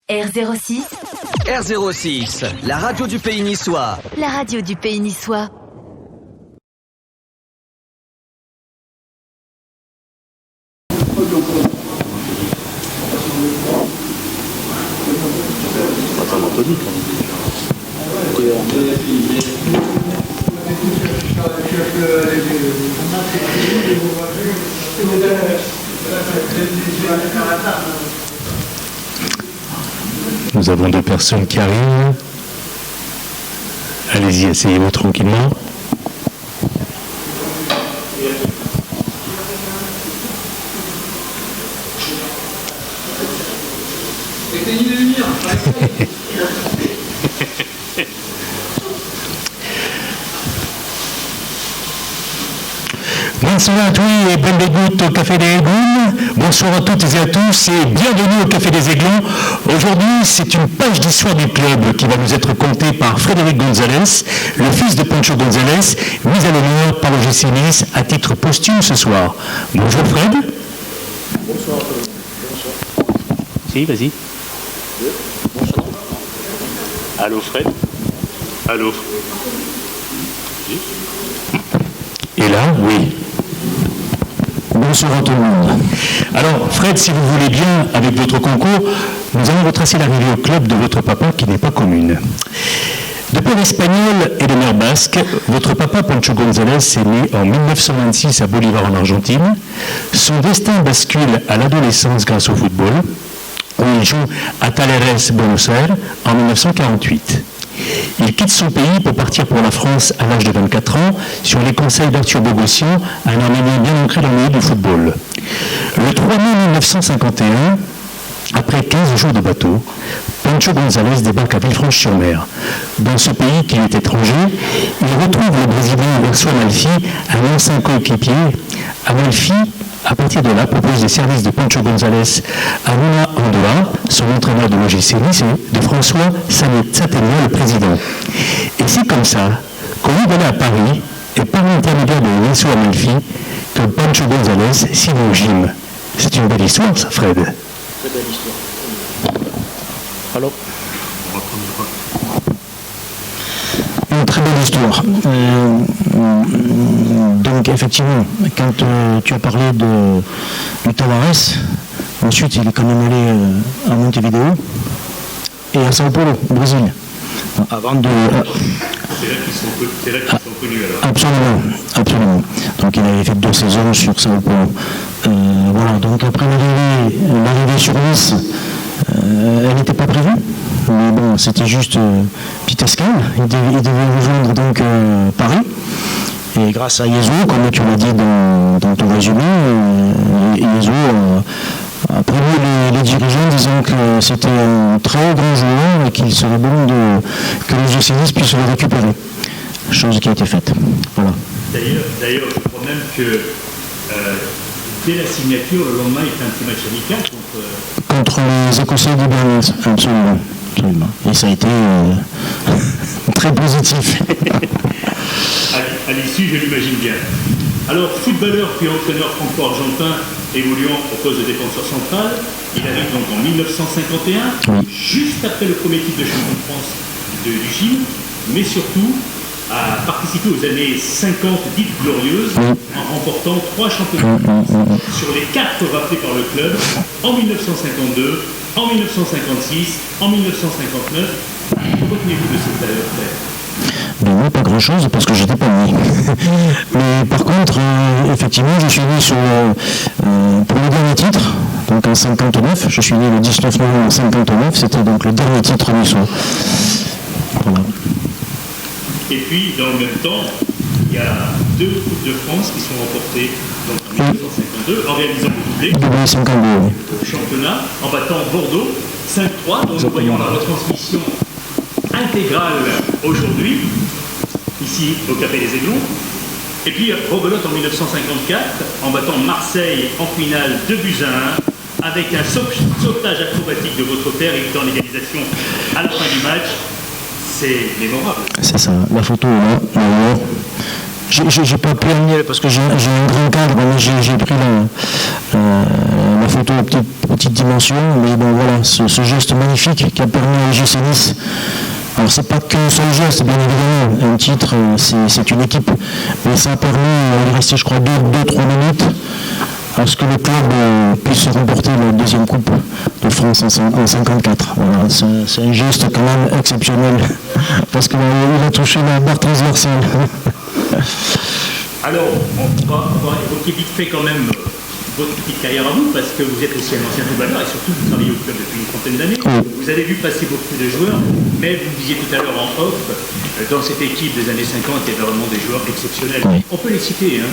R06. R06, la radio du pays niçois. La radio du pays niçois. Nous avons deux personnes qui arrivent. Allez-y, asseyez-vous tranquillement. Bonsoir à tous et bonne écoute au Café des Aigounes. Bonsoir à toutes et à tous et bienvenue au Café des Aiglons. Aujourd'hui, c'est une page d'histoire du club qui va nous être contée par Frédéric González, le fils de Pancho González, mis à l'honneur par l'OGC Nice à titre posthume ce soir. Bonjour Fred. Bonsoir. Si, vas-y. Bonsoir. Allô Fred. Allô. Et là, oui. Bonsoir à tout le monde. Alors, Fred, si vous voulez bien, avec votre concours, nous allons retracer l'arrivée au club de votre papa qui n'est pas commune. De père espagnol et de mère basque, votre papa Pancho González est né en 1926 à Bolivar en Argentine. Son destin bascule à l'adolescence grâce au football, où il joue à Talleres Buenos Aires en 1948. Il quitte son pays pour partir pour la France à l'âge de 24 ans sur les conseils d'Arthur Bogossian, un Arménien bien ancré dans le milieu du football. Le 3 mai 1951, après 15 jours de bateau, Pancho González débarque à Villefranche-sur-Mer. Dans ce pays qui est étranger, il retrouve le Brésilien Urso Amalfi, un ancien coéquipier. Amalfi, à partir de là, propose les services de Pancho González à Luna Andoa, son entraîneur de l'OGC Nice, et de François Sategna, le président. Et c'est comme ça qu'on est allé à Paris, et par l'intermédiaire de Urso Amalfi, que Pancho González signe au gym. C'est une belle histoire, ça, Fred. Très belle histoire. Alors Une très belle histoire. Donc effectivement, quand tu as parlé du Tavares, ensuite il est quand même allé à Montevideo et à Sao Paulo, au Brésil. Avant de... C'est là qu'ils sont connus alors. Absolument. Donc il avait fait 2 saisons sur Sao Paulo. Voilà, donc après l'arrivée sur Nice, elle n'était pas prévue. Mais bon, c'était juste petite escale. Il devait rejoindre donc Paris. Et grâce à Iezo, comme tu l'as dit dans ton résumé, Iezo a prévenu les dirigeants disant que c'était un très grand joueur et qu'il serait bon que les OCNIS puissent le récupérer. Chose qui a été faite. Voilà. D'ailleurs, je crois même que dès la signature, le lendemain, il fait un petit match amical contre les Écossais d'Hibernian, absolument. Et ça a été très positif. À l'issue, je l'imagine bien. Alors, footballeur puis entraîneur franco-argentin évoluant au poste de défenseur central, il arrive donc en 1951, juste après le premier titre de champion de France du gym, mais surtout a participé aux années 50 dites glorieuses en remportant 3 championnats de France sur les 4 rappelés par le club en 1952, en 1956, en 1959. Retenez-vous de cette période, frère? Ben moi, pas grand-chose, parce que j'étais pas né. Mais par contre, effectivement, je suis né pour le dernier titre, donc en 59. Je suis né le 19 novembre 59, c'était donc le dernier titre niçois. Voilà. Et puis, dans le même temps, il y a 2 Coupes de France qui sont remportées donc en 1952, en réalisant le doublé au championnat, en battant Bordeaux 5-3, dont nous voyons la retransmission intégrale aujourd'hui, ici au Café des Aiglons. Et puis rebelote en 1954, en battant Marseille en finale 2-1, avec un sauvetage acrobatique de votre père évitant l'égalisation à la fin du match. C'est mémorable. C'est ça, la photo est là. J'ai pas pu amener parce que j'ai un grand cadre, mais j'ai pris La photo est petite dimension, mais bon voilà, ce geste magnifique qui a permis à l'OGC Nice. Alors c'est pas qu'un seul geste, bien évidemment, un titre c'est une équipe, mais ça a permis, il restait je crois 2-3 minutes, à ce que le club puisse remporter la deuxième coupe de France en 54. Voilà, c'est un geste quand même exceptionnel, parce qu'il a touché la barre transversale. Alors, on va évoquer vite fait quand même votre petite carrière à vous, parce que vous êtes aussi un ancien footballeur et surtout vous travaillez au club depuis une trentaine d'années. Vous avez vu passer beaucoup de joueurs, mais vous disiez tout à l'heure en off, dans cette équipe des années 50, il y avait vraiment des joueurs exceptionnels. Oui. On peut les citer. Hein.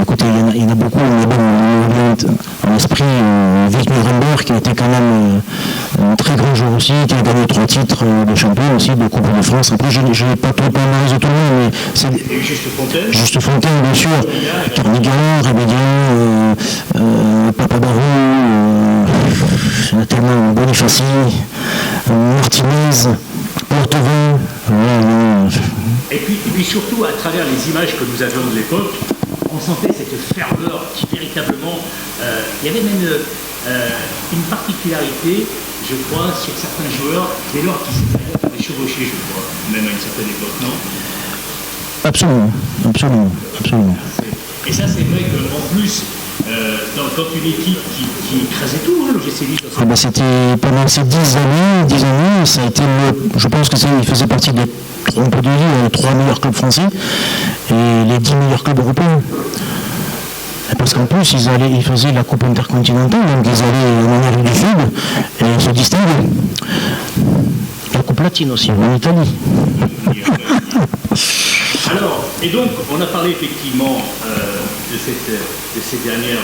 Écoutez, il y en a beaucoup, mais bon, en esprit, Vic Nuremberg, qui a été quand même un très grand joueur aussi, qui a gagné 3 titres de champion aussi, de Coupe de France. Après, je n'ai pas trop analysé tout le monde, mais c'est... Et Juste Fontaine. Juste Fontaine, bien sûr. Carnigan, Rébédian, Papa Barou, il y en a tellement, Bonifaci, Martinez, Portevin. Et puis surtout, à travers les images que nous avions de l'époque, on sentait cette ferveur qui véritablement... il y avait même une particularité, je crois, sur certains joueurs, dès lors qu'ils s'étaient chevauchés, je crois, même à une certaine époque, non? Absolument. Et ça, c'est vrai qu'en plus, dans une équipe qui écrasait tout, hein, l'OGC Nice. C'était pendant ces 10 années, ça a été je pense que il faisait partie des 3 meilleurs clubs français et les 10 meilleurs clubs européens. Parce qu'en plus, ils faisaient la Coupe intercontinentale, donc ils allaient en Amérique du Sud et ils se distinguaient. La Coupe latine aussi, en Italie. Alors, et donc, on a parlé effectivement de ces dernières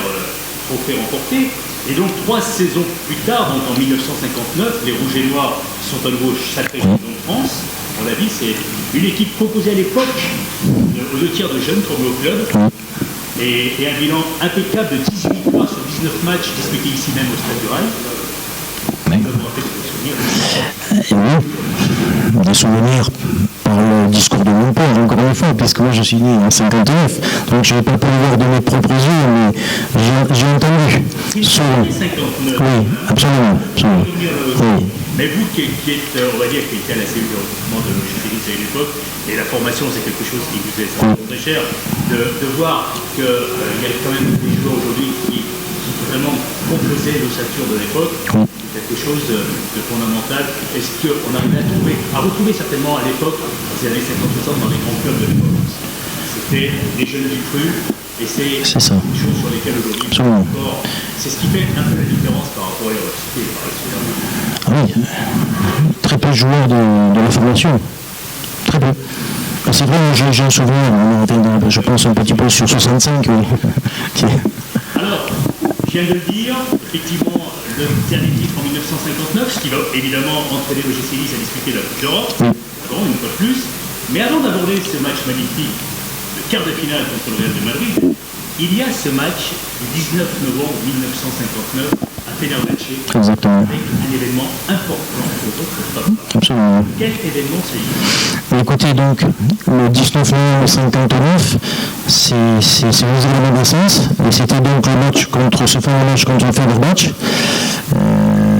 trophées remportés. Et donc, 3 saisons plus tard, donc en 1959, les Rouges et Noirs sont à nouveau sacrés champions de France. On l'a dit, c'est une équipe composée à l'époque aux 2 tiers de jeunes formés au club. Et un bilan impeccable de 18 victoires sur 19 matchs disputés ici même au Stade du Rail. Oui, des souvenirs par le discours de mon père, encore une fois, puisque moi je suis né en 59, donc je n'ai pas pu le voir de mes propres yeux, mais j'ai entendu. Souvent. 59. Oui, absolument. Oui. Mais vous qui êtes, on va dire, qui était à la cellule de recrutement de l'OGC Nice à l'époque, et la formation c'est quelque chose qui vous est très cher, de voir qu'il y a quand même des joueurs aujourd'hui qui vraiment composaient l'ossature de l'époque. Quelque chose de fondamental. Est-ce qu'on arrive à retrouver certainement à l'époque, dans les années 50-60, dans les grands clubs de l'époque? C'était des jeunes du cru, et c'est des choses sur lesquelles aujourd'hui, encore, c'est ce qui fait un peu la différence par rapport à l'université. Oui, très peu de joueurs de la formation. Très peu. C'est vrai, j'ai un souvenir, je pense un petit peu sur 65. Oui. Alors, je viens de le dire, effectivement, le dernier titre en 1959, ce qui va évidemment entraîner l'OGC Nice à disputer la Coupe d'Europe, une fois de plus. Mais avant d'aborder ce match magnifique, le quart de finale contre le Real de Madrid, il y a ce match du 19 novembre 1959 à Fenerbahçe, avec un événement important pour votre papa. Absolument. Quel événement s'agit-il? Écoutez, donc, le 19 novembre 1959, c'est mon événement de naissance, et c'était donc le match contre Fenerbahçe,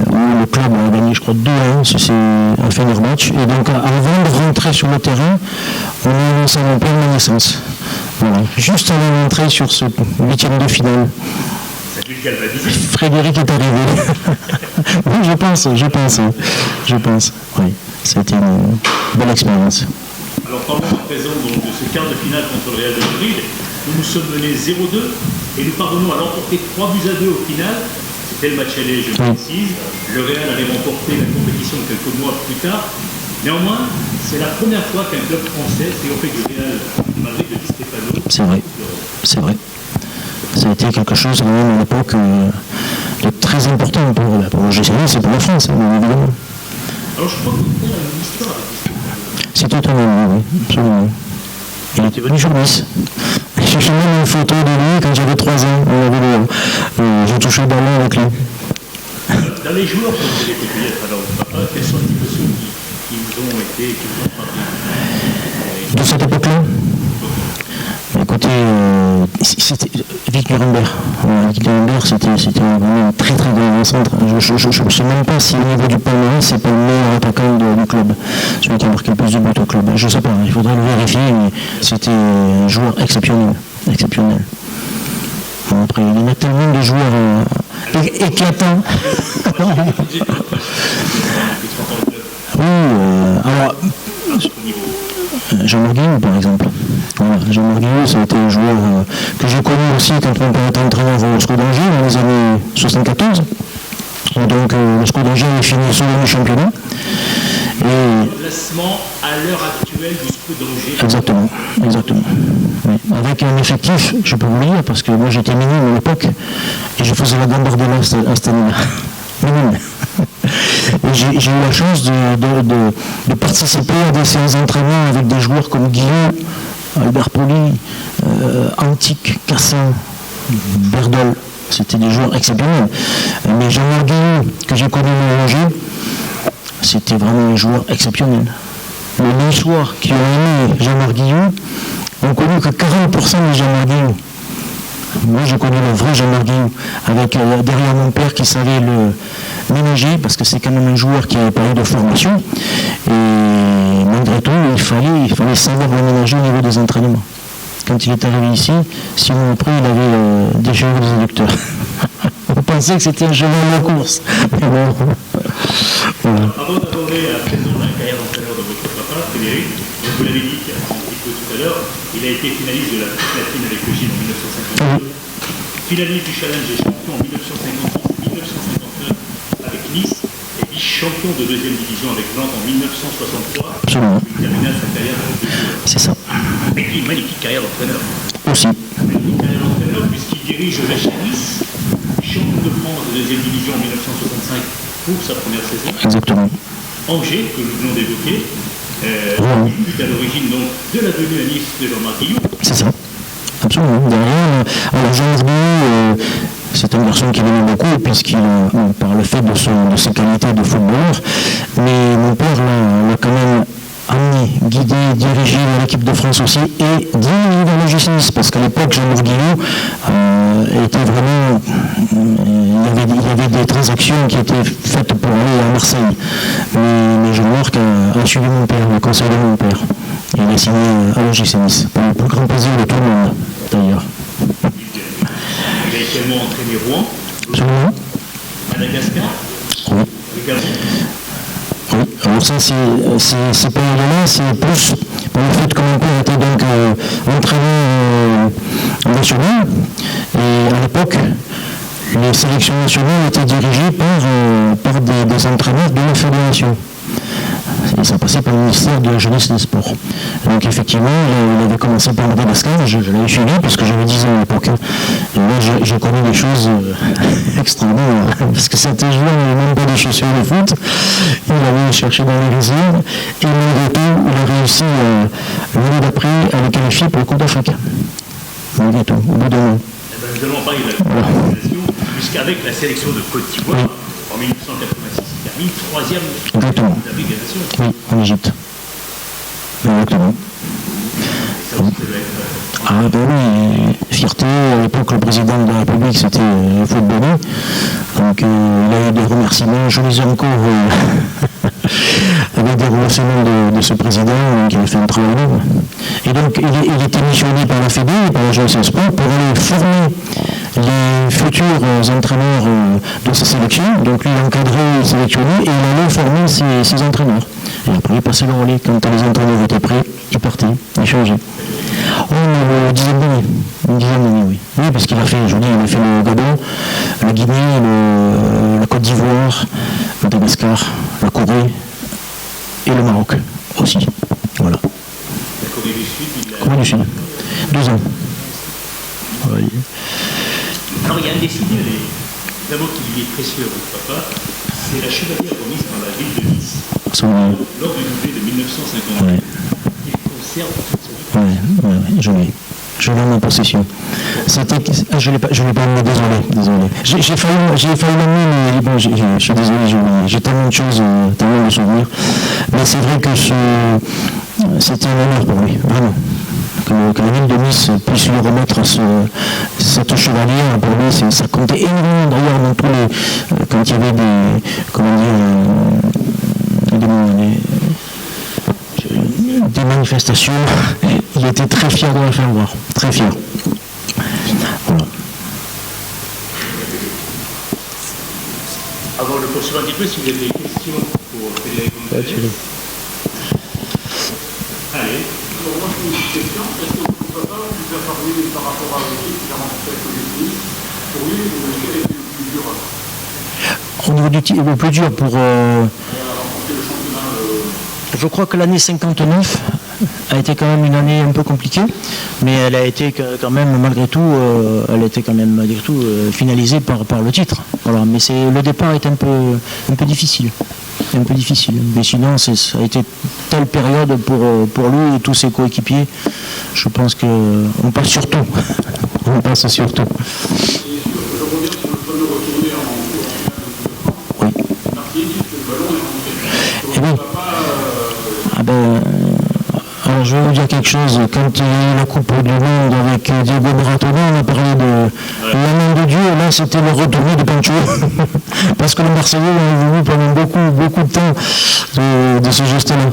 où le club a gagné, je crois, 2-1, c'est un Fenerbahçe. Et donc, avant de rentrer sur le terrain, on a annoncé mon plein de naissance. Voilà. Juste avant d'entrer sur ce 8e de finale. Frédéric est arrivé. Oui, je pense. Oui, c'était une belle expérience. Alors, parlons à présent donc, de ce quart de finale contre le Real de Madrid. Nous sommes menés 0-2 et nous parvenons à l'emporter 3-2 au final. C'était le match aller, je précise. Le Real avait remporté la compétition quelques mois plus tard. Néanmoins, c'est la première fois qu'un club français s'est occupé du Real de Madrid de Di Stefano. C'est vrai. Ça a été quelque chose quand même à l'époque de très important pour l'OGC Nice et pour la France, bien évidemment. Alors je crois que vous avez une histoire avec ça. C'était étonnant, oui, absolument. Il était venu sur Nice. J'ai fait même une photo de lui quand j'avais 3 ans. J'ai touché le ballon avec lui. Dans les joueurs que vous avez découvert à votre papa, quels sont un petit peu ceux qui vous ont frappé? De cette époque-là? Écoutez, c'était Vic Nuremberg. Vic Nuremberg, c'était vraiment un très très grand centre. Je ne sais même pas si au niveau du palmarès, c'est pas le meilleur attaquant du club, celui qui a marqué le plus de buts au club. Je ne sais pas, il faudrait le vérifier, mais c'était un joueur exceptionnel. Après, il y en a tellement de joueurs éclatants. Oui, alors, Jean-Marc Guillaume, par exemple. Voilà, Jean-Marc Guillaume, ça a été un joueur que j'ai connu aussi quand mon père était entraîneur au SCO d'Angers dans les années 74. Et donc, le SCO d'Angers a fini second du championnat. Le classement à l'heure actuelle du SCO d'Angers. Exactement. Oui. Avec un effectif, je peux vous le dire, parce que moi j'étais minime à l'époque, et je faisais la gambardella à cette année-là. Minime. Et j'ai eu la chance de participer à des séances d'entraînement avec des joueurs comme Guillaume, Albert Poli, Antique, Cassin, Berdol. C'était des joueurs exceptionnels. Mais Jean-Marc Guillaume, que j'ai connu à Angers, c'était vraiment un joueur exceptionnel. Les Niçois qui ont aimé Jean-Marc Guillaume ont connu que 40% de Jean-Marc Guillaume. Moi, j'ai connu le vrai Jean-Marc Guillaume, avec derrière mon père qui savait le ménager, parce que c'est quand même un joueur qui n'avait pas eu de formation. Et malgré tout, il fallait savoir le ménager au niveau des entraînements. Quand il est arrivé ici, 6 mois après, il avait déchiré les adducteurs. On pensait que c'était un cheval de course. Mais bon, voilà. Avant d'aborder à présent la carrière d'entraîneur de votre papa, Frédéric, vous l'avez dit un petit peu tout à l'heure, il a été finaliste de la platine avec le Gilles en 1952, finaliste du Challenge et champion en 1956-1959 avec Nice, et vice-champion de deuxième division avec Nantes en 1963. Absolument. Il termina sa carrière avec deux joueurs. C'est ça. Et puis une magnifique carrière d'entraîneur. Aussi. Magnifique carrière d'entraîneur puisqu'il dirige l'HC Nice, champion de France de deuxième division en 1965 pour sa première saison. Exactement. Angers, que nous venons d'évoquer, il fut à l'origine donc de la venue à Nice de Jean-Marc Guillaume. C'est ça. Absolument. Derrière, alors Jean-Marc Guillaume, c'est un garçon qui m'aime beaucoup, puisqu'il, par le fait de ses qualités de footballeur, mais mon père l'a quand même amené, guidé, dirigé dans l'équipe de France aussi, et dirigé dans le GC, parce qu'à l'époque, Jean-Marc Guillaume était vraiment... Il y avait des transactions qui étaient faites pour aller à Marseille. Mais Jean-Marc a suivi mon père, le conseil de mon père. Et il a signé à l'OGC Nice, pour le plus grand plaisir de tout le monde, d'ailleurs. Il a également entraîné Rouen, Absolument. Madagascar, Oui. le Gabon. Oui, alors ça, ces périodes-là, c'est plus pour le fait que mon père était donc entraîneur national. Et à l'époque, les sélections nationales étaient dirigées par des entraîneurs de la fédération. Et ça passait par le ministère de la Jeunesse et des Sports. Donc effectivement, il avait commencé par Madagascar, je l'avais suivi parce que j'avais 10 ans à l'époque. Et là, j'ai connu des choses extraordinaires, parce que c'était joueur, il n'avait même pas des chaussures de foot. Il avait cherché dans les réserves, et malgré tout, il a réussi l'année d'après à le qualifier pour le Coupe d'Afrique. Malgré tout, au bout d'un an. Nous allons parler de la qualification, puisqu'avec la sélection de Côte d'Ivoire, en 1986, il termine 3e Exactement. d'abnégation. Oui, en Égypte. Exactement. Ça aussi, ça doit être... Ah ben oui, fierté, à l'époque le président de la République c'était Fouad Boni, donc il a eu des remerciements, je les ai encore avec des remerciements de ce président, donc il a fait un travail lourd. Et donc il était missionné par la Fédé, par la Jeunesse et Sport, pour aller former les futurs entraîneurs de sa sélection, donc lui il encadrait, il sélectionnait, et il allait former ses entraîneurs. Et après il passait le relais, quand les entraîneurs étaient prêts, il partait, il changeait. Une dizaine d'années, oui. Oui, parce qu'il a fait, je vous dis, il a fait le Gabon, la Guinée, la Côte d'Ivoire, Madagascar, la Corée et le Maroc aussi. Voilà. La Corée du Sud, Corée du Sud. 2 ans. Oui. Alors il y a un des signes, d'abord qui lui est précieux à votre papa, c'est la chevalière remise par la ville de Nice. Absolument. Lors du doublé de 1952. Ouais. Il conserve toute sa vie. Oui, je l'ai en ma possession. Je ne l'ai pas emmené, désolé. J'ai failli l'emmener, mais bon, je suis désolé, j'ai tellement de choses, tellement de souvenirs. Mais c'est vrai que c'était un honneur pour lui, vraiment. que la ville de Nice puisse lui remettre cette chevalière, pour lui, ça comptait énormément d'ailleurs dans tous les. Quand il y avait des manifestations, il était très fier de la faire voir, très fier. Voilà. Avant de poursuivre un petit peu, si vous avez des questions pour Frédéric Gonzalez. Allez. Moi, j'ai une question. Est-ce que votre papa vous a parlé par rapport à l'équipe qui a remporté avec le Nice? Pour lui, quel était le plus dur? Au niveau du le plus dur pour. Je crois que l'année 59 a été quand même une année un peu compliquée, mais elle a été quand même malgré tout, finalisée par le titre. Voilà. Mais le départ est un peu difficile. Mais sinon, ça a été telle période pour lui et tous ses coéquipiers. Je pense qu'on passe sur tout. On passe sur tout. Oui. Et oui. Alors je vais vous dire quelque chose. Quand il y a eu la Coupe du Monde avec Diego Maradona, on a parlé de la main de Dieu. Là, c'était le retourné de Pancho. Parce que le Marseillais a voulu pendant beaucoup de temps de ce geste-là.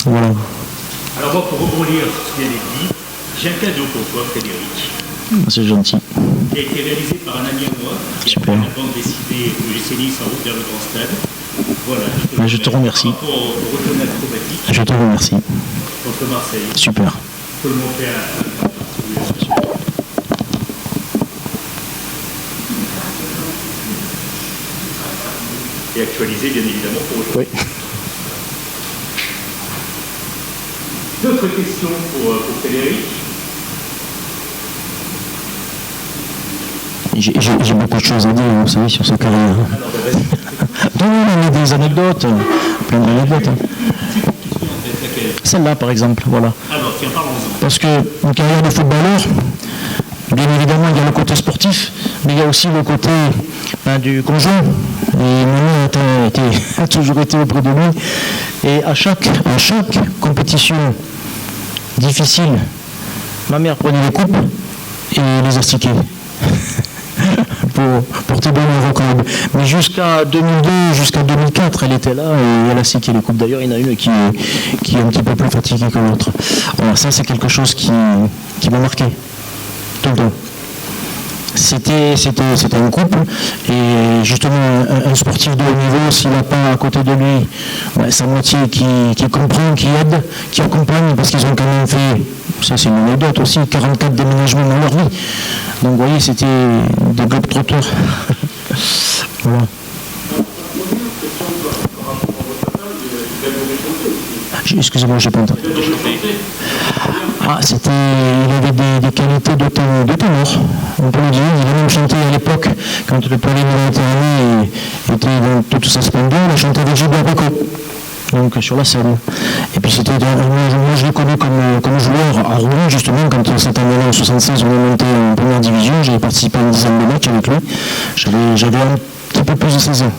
Voilà. Alors moi, pour rebondir sur ce qui vient d'être dit, j'ai un cadeau pour toi, Frédéric. C'est gentil. Qui a été réalisé par un ami à moi, qui a fait une bande dessinée au GC Nice en route vers le Grand Stade. Voilà. Je te remercie. Pour retourner acrobatique. Je te remercie. Contre Marseille. Super. Tout le monde fait un et actualisé, bien évidemment, pour aujourd'hui. Oui. D'autres questions pour Frédéric? J'ai beaucoup de choses à dire, vous savez, sur sa carrière. Alors, vas-y. Non, il y a des anecdotes, plein d'anecdotes. Celle-là, par exemple, voilà. Alors, tiens, parlons-en. Parce qu'une carrière de footballeur, bien évidemment, il y a le côté sportif, mais il y a aussi le côté du conjoint. Et maman a toujours été auprès de lui. Et à chaque compétition difficile, ma mère prenait les coupes et les astiquait. pour te donner un record. Mais jusqu'à 2002, jusqu'à 2004, elle était là et elle a séqué les coupes. D'ailleurs, il y en a une qui est un petit peu plus fatiguée que l'autre. Voilà, ça c'est quelque chose qui m'a marqué tout le temps. C'était un couple et justement un sportif de haut niveau, s'il n'a pas à côté de lui sa moitié qui comprend, qui aide, qui accompagne, parce qu'ils ont quand même fait, ça c'est une anecdote aussi, 44 déménagements dans leur vie. Donc vous voyez, c'était des globetrotters. Voilà. Excusez-moi, j'ai pas entendu. Il avait des qualités de ténor, on peut le dire. Il a même chanté à l'époque, quand le Palais Méditerranée était dans toute sa splendeur, il a chanté avec Gilbert Bécaud, donc sur la scène. Et puis moi je l'ai connu comme joueur à Rouen, justement, quand cette année-là, en 76, on est monté en première division, j'avais participé à une dizaine de matchs avec lui. J'avais un petit peu plus de 16 ans.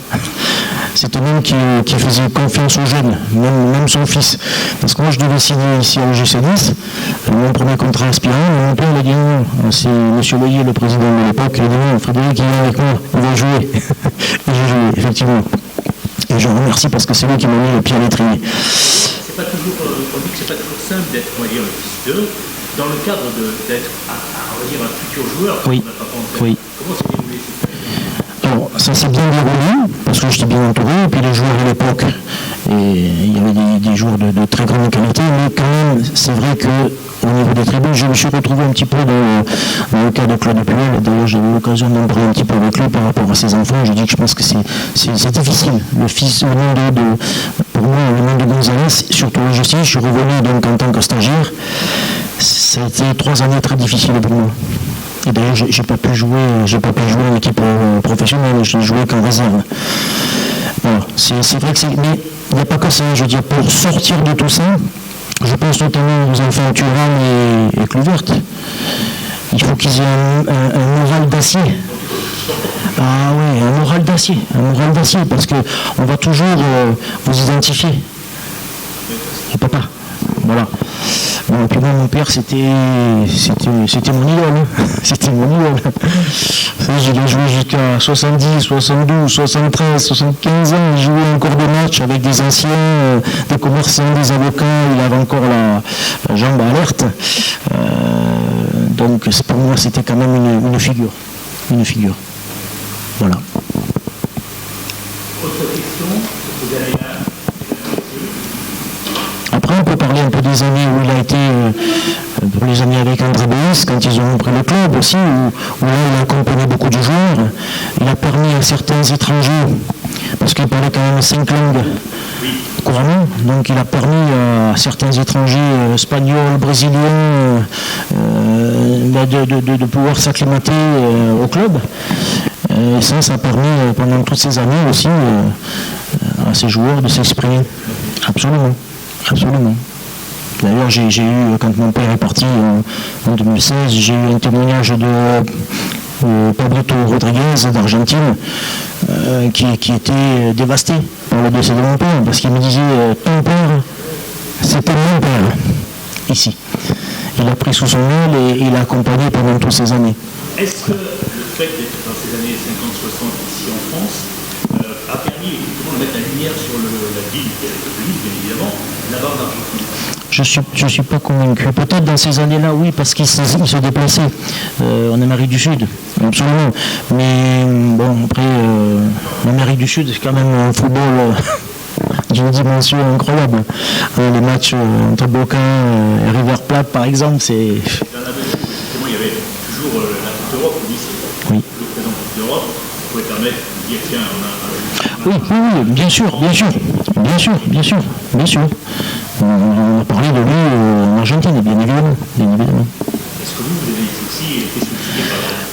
C'est un homme qui faisait confiance aux jeunes, même son fils. Parce que moi, je devais signer ici à l'OGC Nice, mon premier contrat aspirant, et mon père m'a dit non, c'est M. Loyer, le président de l'époque, il a dit non, Frédéric, il est avec moi, il va jouer. Et j'ai joué, effectivement. Et je remercie parce que c'est lui qui m'a mis le pied à l'étrier. On dit que c'est pas toujours simple d'être, on va dire, le fils d'eux, dans le cadre d'être, on va dire, un futur joueur. Oui. Oui. Comment s'est déroulé cette période? Alors, ça s'est bien déroulé, parce que j'étais bien entouré, et puis les joueurs à l'époque, et il y avait des joueurs de très grande qualité, mais quand même, c'est vrai qu'au niveau des tribunes, je me suis retrouvé un petit peu dans le cas de Claude Puel. D'ailleurs, j'ai eu l'occasion d'en parler un petit peu avec lui par rapport à ses enfants. J'ai dit que je pense que c'est difficile. Le fils, pour moi, le nom de Gonzalez, surtout je suis revenu donc en tant que stagiaire. Ça a été 3 années très difficiles pour moi. Et d'ailleurs, j'ai pas pu jouer en équipe professionnelle, je n'ai joué qu'en réserve. Voilà. C'est vrai que mais il n'y a pas que ça, je veux dire, pour sortir de tout ça, je pense notamment aux enfants Thuram et Clouvert. Il faut qu'ils aient un moral d'acier. Ah oui, un moral d'acier, parce qu'on va toujours vous identifier au papa. Voilà. Bon, et puis moi, mon père, c'était mon idole. C'était mon idole. Je l'ai joué jusqu'à 70, 72, 73, 75 ans. Il jouait encore des matchs avec des anciens, des commerçants, des avocats. Il avait encore la jambe alerte. Donc pour moi, c'était quand même une figure. Une figure. Voilà. Autre question, vous allez là. Après, on peut parler un peu des années où il a été, pour les années avec André Béis, quand ils ont repris le club aussi, où là, il a accompagné beaucoup de joueurs. Il a permis à certains étrangers, parce qu'il parlait quand même 5 langues couramment, donc il a permis à certains étrangers espagnols, brésiliens, de pouvoir s'acclimater au club. Et ça a permis pendant toutes ces années aussi à ces joueurs de s'exprimer. Absolument. Absolument. D'ailleurs, j'ai eu, quand mon père est parti en 2016, j'ai eu un témoignage de Pablito Rodriguez d'Argentine qui était dévasté par le décès de mon père, parce qu'il me disait ton père, c'était mon père, ici. Il a pris sous son aile et il a accompagné pendant toutes ces années. Est-ce que le fait d'être dans ces années 50-60 ici en France a permis effectivement de mettre la lumière sur la ville, bien évidemment, là-bas en Argentine? Je suis pas convaincu. Peut-être dans ces années-là, oui, parce qu'ils se déplaçaient en Amérique du Sud, absolument. Mais bon, après, l'Amérique du Sud, c'est quand même un football d'une dimension incroyable. Les matchs entre Boca et River Plate, par exemple, c'est... Dans la mesure où justement il y avait toujours la Coupe d'Europe, le présent Coupe d'Europe, ça pouvait permettre de dire tiens, Oui, bien sûr. On a parlé de lui en Argentine, bien évidemment. Est-ce que vous avez aussi été sollicité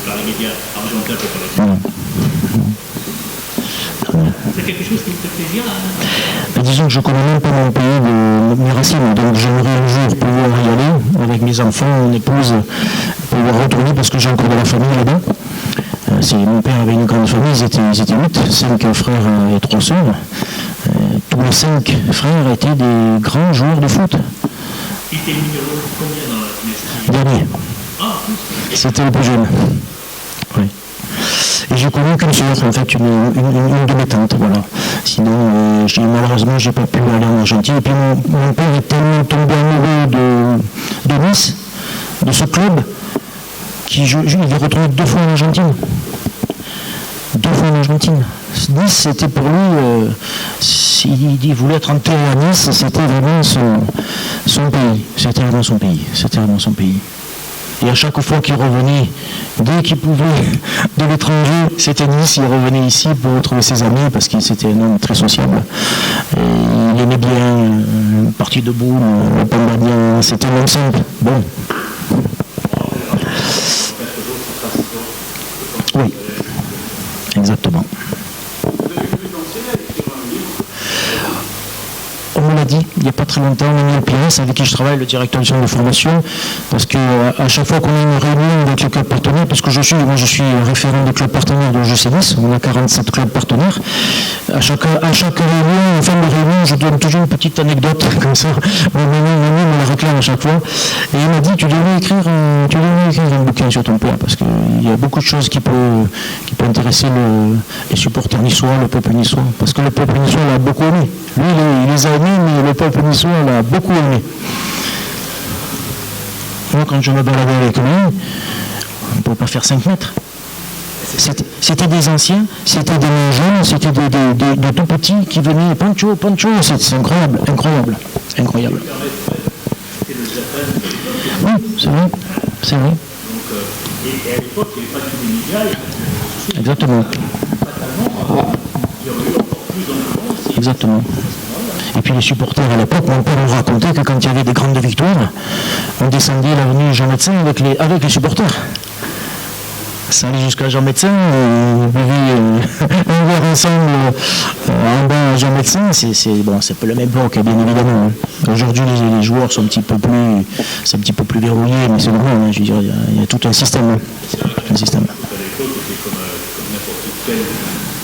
par les médias argentins pour parler de ça? C'est quelque chose qui vous fait plaisir Disons que je connais même pas mon pays, mes racines, donc j'aimerais un jour pouvoir y aller avec mes enfants, mon épouse, pouvoir retourner parce que j'ai encore de la famille là-bas. Mon père avait une grande famille, ils étaient 8, 5 frères et 3 sœurs. Tous les 5 frères étaient des grands joueurs de foot. Il était numéro combien dans la dynastie? Dernier. C'était le plus jeune. Oui. Et j'ai connu qu'une sœur, en fait, une de mes tantes, voilà. Sinon, malheureusement, j'ai pas pu aller en Argentine. Et puis mon père est tellement tombé amoureux de Nice, de ce club, il est retourné 2 fois en Argentine. 2 fois en Argentine. Nice, c'était pour lui, il voulait être enterré à Nice, c'était vraiment son pays. C'était vraiment son pays. Et à chaque fois qu'il revenait, dès qu'il pouvait de l'étranger, c'était Nice, il revenait ici pour retrouver ses amis, parce qu'il était un homme très sociable. Et il aimait bien le parti debout, le pambadien, c'était même simple. Bon. Oui, exactement. On me l'a dit, il n'y a pas très longtemps, Emile Pires, avec qui je travaille, le directeur du centre de formation, parce qu'à chaque fois qu'on a une réunion avec les clubs partenaires, parce que je suis référent des clubs partenaires de l'OGC Nice, on a 47 clubs partenaires, à chaque réunion, en fin de réunion, je donne toujours une petite anecdote, comme ça, mon ami me la réclame à chaque fois, et il m'a dit, tu devrais écrire un bouquin sur ton père, parce qu'il y a beaucoup de choses qui peuvent intéresser les supporters niçois, le peuple niçois, parce que le peuple niçois l'a beaucoup aimé. Lui, il les a aimés, mais le peuple niçois l'a beaucoup aimé. Moi, quand je me baladais avec lui, on ne pouvait pas faire 5 mètres. C'était des anciens, c'était des jeunes, c'était des tout petits qui venaient, Pancho, c'est incroyable. Oui, c'est vrai. Et à l'époque, il n'y avait pas tous les médias. Exactement. Il y aurait eu encore plus d'engouement. Exactement. Et puis les supporters à l'époque, mon père nous racontait que quand il y avait des grandes victoires, on descendait l'avenue Jean Médecin avec les supporters. Ça allait jusqu'à Jean Médecin, on buvait un verre ensemble en bas à Jean Médecin, c'est pas le même bloc, bien évidemment. Aujourd'hui, les joueurs sont un petit peu plus verrouillés, mais c'est normal, je veux dire, il y a tout un système. À l'époque, était comme n'importe quel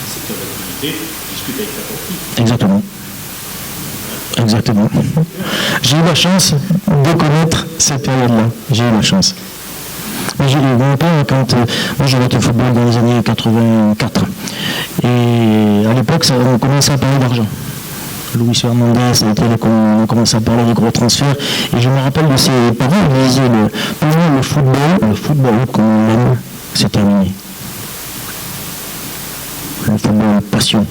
secteur d'activité, discute avec la partie. Exactement. Exactement. J'ai eu la chance de connaître cette période-là. J'ai eu la chance. Mais j'ai eu mon père, quand moi j'ai arrêté le football dans les années 84. Et à l'époque, on commençait à parler d'argent. Luis Fernandez, ça a été là qu'on commençait à parler des gros transferts. Et je me rappelle de ses parents, ils disaient pour nous, le football qu'on aime, c'est terminé. Le football, passion.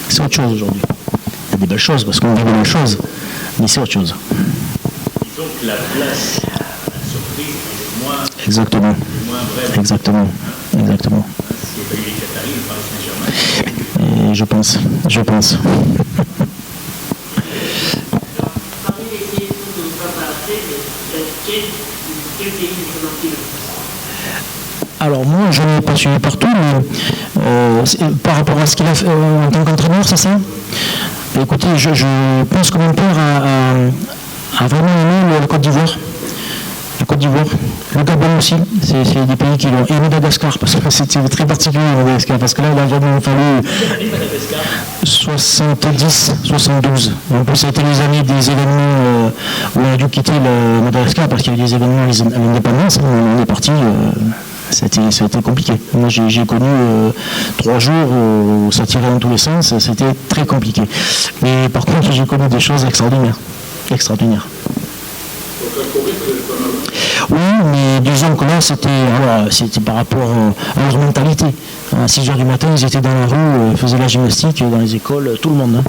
C'est autre chose aujourd'hui. Il y a des belles choses, parce qu'on dit des belles choses, mais c'est autre chose. Disons que la place, la surprise, est moins. Exactement. Moins vraie. Exactement. Exactement. S'il n'y a pas eu les Qataris, le Paris Saint-Germain. Et je pense. Parmi les pays dont on ne va pas après, quel pays vous remarquez le plus? Alors moi, je n'ai pas suivi partout, mais par rapport à ce qu'il a fait en tant qu'entraîneur, c'est ça? Écoutez, je pense que mon père a vraiment aimé la Côte d'Ivoire. La Côte d'Ivoire, le Gabon aussi, c'est des pays qui l'ont. Et Madagascar, parce que c'était très particulier Madagascar, parce que là, il a vraiment fallu 70, 72. En plus, ça a été les années des événements où on a dû quitter le Madagascar, parce qu'il y a eu des événements à l'indépendance, on est parti. C'était compliqué. Moi, j'ai connu 3 jours où ça tirait dans tous les sens, c'était très compliqué. Mais par contre, j'ai connu des choses extraordinaires. Extraordinaires. Oui, mais disons que là, c'était par rapport à leur mentalité. À 6h du matin, ils étaient dans la rue, ils faisaient la gymnastique dans les écoles, tout le monde. Hein.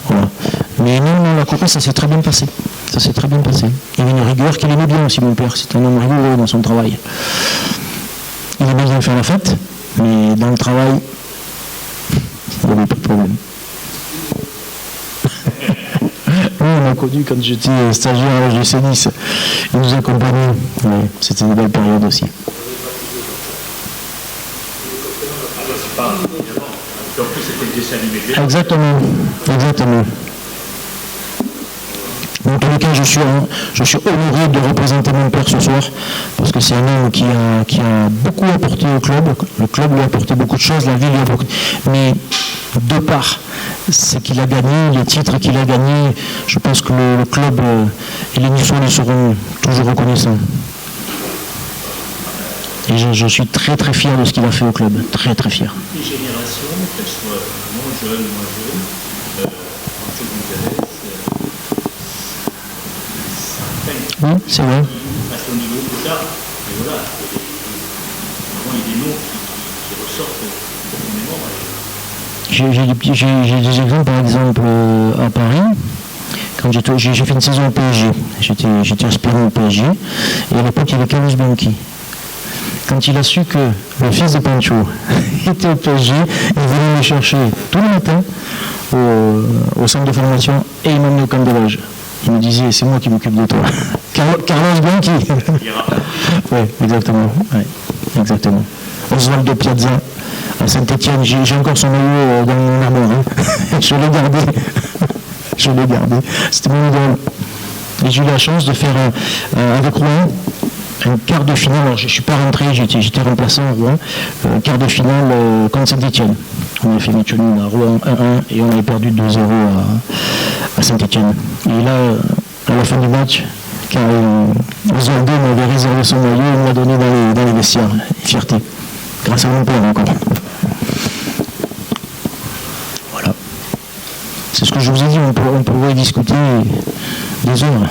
Voilà. Mais non, la Copa, ça s'est très bien passé. Ça s'est très bien passé. Il y avait une rigueur qu'il aimait bien aussi, mon père. C'est un homme rigoureux dans son travail. Il aimait bien faire la fête, mais dans le travail, il n'y avait pas de problème. On a connu quand j'étais stagiaire à l'âge de Nice. Il nous accompagnait. Ouais, c'était une belle période aussi. En plus, c'était le dessin animé. Exactement. En tous les cas, je suis honoré de représenter mon père ce soir, parce que c'est un homme qui a beaucoup apporté au club. Le club lui a apporté beaucoup de choses, la ville lui a apporté. Mais de part, c'est qu'il a gagné, les titres qu'il a gagnés, je pense que le club et les Niçois lui seront toujours reconnaissants. Et je suis très très fier de ce qu'il a fait au club, très très fier. Les générations, qu'elles soient moins jeunes, en secondaire, oui, c'est vrai. passe au niveau plus tard, et voilà, il y a des noms qui ressortent profondément. J'ai des exemples, par exemple, à Paris. Quand j'ai fait une saison au PSG, j'étais aspirant au PSG, et à l'époque, il y avait Carlos Bianchi. Quand il a su que le fils de Pancho était au PSG, il venait me chercher tous les matins au centre de formation et il m'emmenait au camp de l'âge. Il me disait, c'est moi qui m'occupe de toi. Carlos Bianchi. Oui, exactement. Ouais, exactement. Osvaldo Piazza, à Saint-Etienne, j'ai encore son maillot dans mon armoire. Hein. Je l'ai gardé. C'était mon idole. Et j'ai eu la chance de faire avec Rouen un quart de finale. Alors je ne suis pas rentré, j'étais remplaçant à Rouen. Quart de finale contre Saint-Etienne. On a fait match nul à Rouen 1-1 et on avait perdu 2-0 à Saint-Etienne. Et là, à la fin du match, quand Osvaldo m'avait réservé son maillot, il m'a donné dans les vestiaires. Fierté. Grâce à mon père encore. Voilà. C'est ce que je vous ai dit, on pourrait discuter des heures.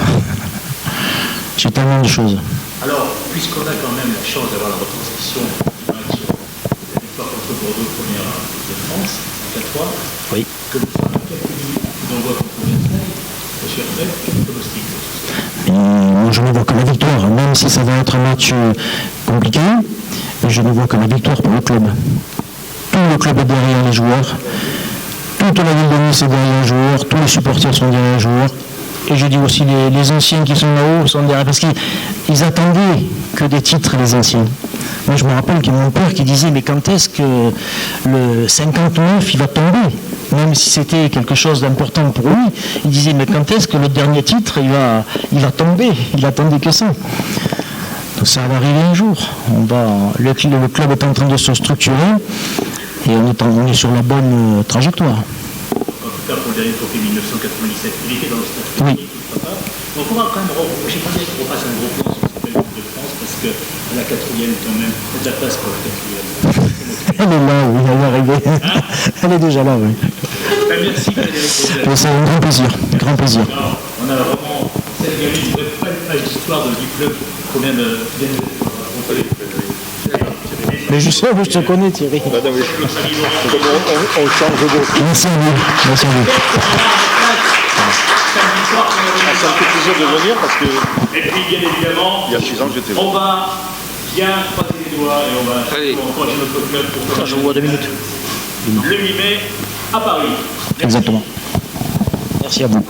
J'ai tellement de choses. Alors, puisqu'on a quand même la chance d'avoir la retransmission du match de la victoire contre Bordeaux, première de France, 4-3, Oui. que le d'envoi contre Versailles, monsieur Hertel, quel pronostic? Moi, je ne vois que la victoire, même si ça va être un match compliqué, mais je ne vois que la victoire pour le club. Tout le club est derrière les joueurs, toute la ville de Nice est derrière les joueurs, tous les supporters sont derrière les joueurs. Et je dis aussi les anciens qui sont là-haut sont derrière, parce qu'ils attendaient que des titres, les anciens. Moi, je me rappelle qu'il y a mon père qui disait, mais quand est-ce que le 59, il va tomber? Même si c'était quelque chose d'important pour lui, il disait, mais quand est-ce que le dernier titre, il va tomber? Il attendait que ça. Donc ça va arriver un jour. Le club est en train de se structurer et on est sur la bonne trajectoire. tout cas pour le dernier trophée 1997. Il était dans le stade. Oui. Donc on va quand même, j'aimerais bien qu'on refasse un gros plan sur cette belle équipe de France, parce que la quatrième quand même, on a de la place pour la quatrième. Elle est là, oui, elle est arrivée. Elle est déjà là, oui. Merci Frédéric. C'est un grand plaisir, grand plaisir. Alors, on a vraiment cette gamine, une vraie page d'histoire du club qu'on vient de raconter. Mais je sais, je te connais, Thierry. On change beaucoup. Merci à vous. Merci à vous. Ça me fait plaisir de venir parce que Et puis, bien évidemment, il y a 6 ans que j'étais là. on va bien croiser les doigts et on va encourager notre club pour Je vous vois 2 minutes. le 8 mai à Paris. Exactement. Merci à vous.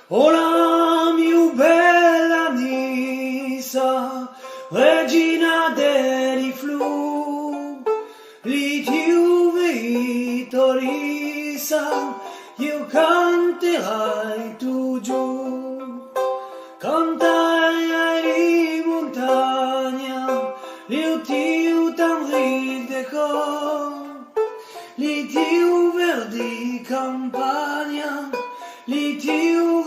Oh la mia bella Nisa, regina dei flu, li tiu vittorisa, io canterai tu giù, cantai di montagna, li tiu tamri de cor, li tiu verdi campagna, li tiu